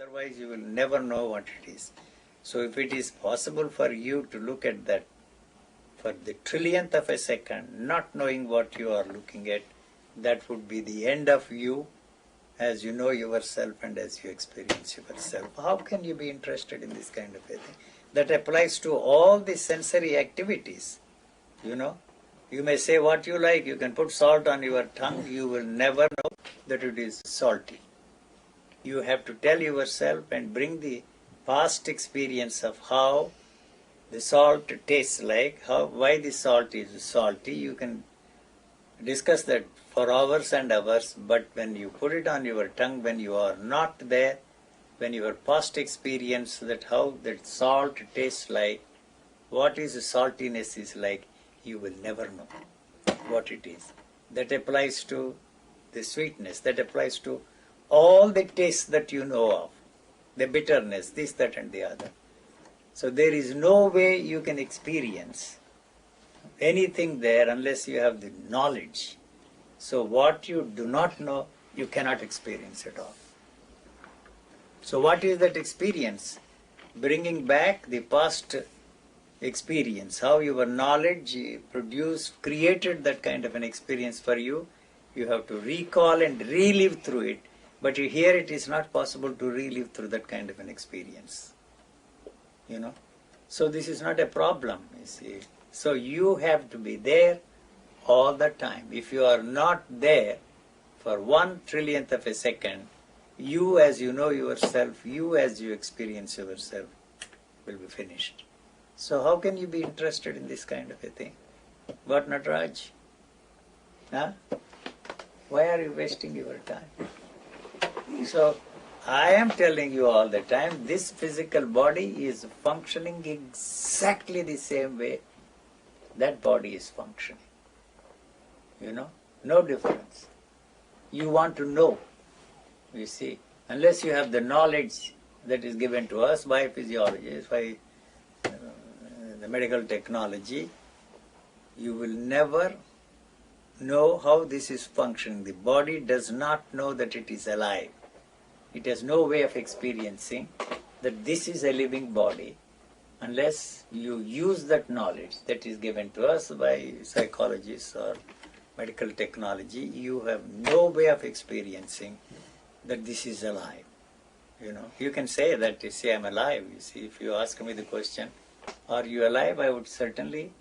Otherwise, you will never know what it is. So if it is possible for you to look at that for the trillionth of a second, not knowing what you are looking at, that would be the end of you as you know yourself and as you experience yourself. How can you be interested in this kind of a thing? That applies to all the sensory activities. You may say what you like, you can put salt on your tongue, you will never know that it is salty. You have to tell yourself and bring the past experience of how the salt tastes like, why the salt is salty. You can discuss that for hours and hours, but when you put it on your tongue, when you are not there, when your past experience that how that salt tastes like, what is saltiness is like, you will never know what it is. That applies to the sweetness, that applies to all the tastes that you know of, the bitterness, this, that and the other. So there is no way you can experience anything there unless you have the knowledge. So what you do not know, you cannot experience at all. So what is that experience? Bringing back the past experience, how your knowledge created that kind of an experience for you. You have to recall and relive through it. But here it is not possible to relive through that kind of an experience. So this is not a problem, you see. So you have to be there all the time. If you are not there for 1/1,000,000th of a second, you as you know yourself, you as you experience yourself, will be finished. So how can you be interested in this kind of a thing? What, Nataraj? Huh? Why are you wasting your time? So I am telling you all the time, this physical body is functioning exactly the same way that body is functioning. No difference. You want to know, you see, unless you have the knowledge that is given to us by physiologists, by the medical technology, you will never know how this is functioning. The body does not know that it is alive. It has no way of experiencing that this is a living body unless you use that knowledge that is given to us by psychologists or medical technology. You have no way of experiencing that this is alive. You can say that, you see, I'm alive. You see, if you ask me the question, are you alive? I would certainly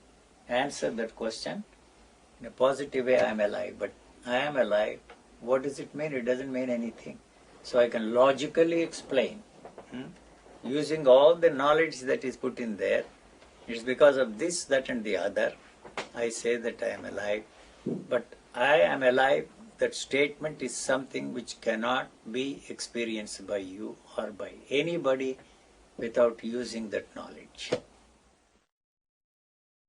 answer that question in a positive way. I'm alive. But I am alive. What does it mean? It doesn't mean anything. So I can logically explain, using all the knowledge that is put in there. It's because of this, that and the other, I say that I am alive. But I am alive, that statement is something which cannot be experienced by you or by anybody without using that knowledge.